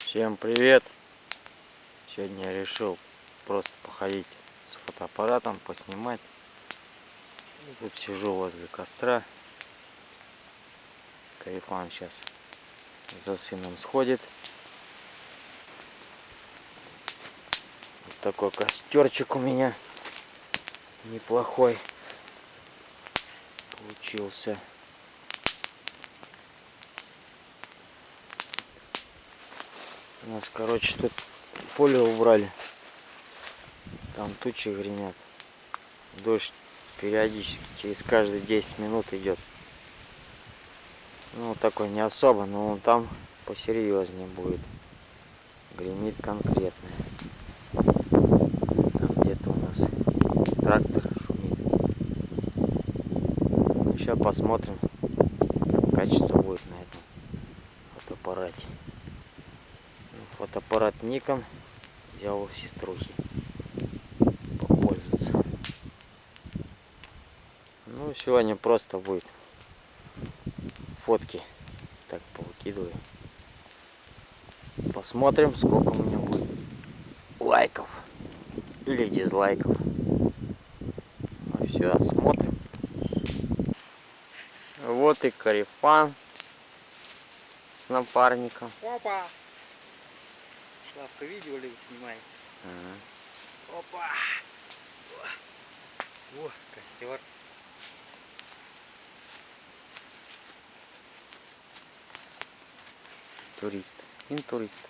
Всем привет! Сегодня я решил просто походить с фотоаппаратом, поснимать. Тут сижу возле костра. Карифан сейчас за сыном сходит. Вот такой костерчик у меня неплохой получился. У нас, короче, тут поле убрали. Там тучи гремят. Дождь периодически, через каждые 10 минут идет. Ну, такой не особо, но он там посерьезнее будет. Гремит конкретно. Там где-то у нас трактор шумит. Сейчас посмотрим, как качество будет на этом фотоаппарате. Фотоаппарат Nikon взял у сеструхи попользоваться. Ну, сегодня просто будет фотки. Так, повыкидываю. Посмотрим, сколько у меня будет лайков или дизлайков. Ну все, смотрим. Вот и Карифан с напарником. Опа! Славка, видео ли снимай? Опа! О, костер. Турист. Интурист.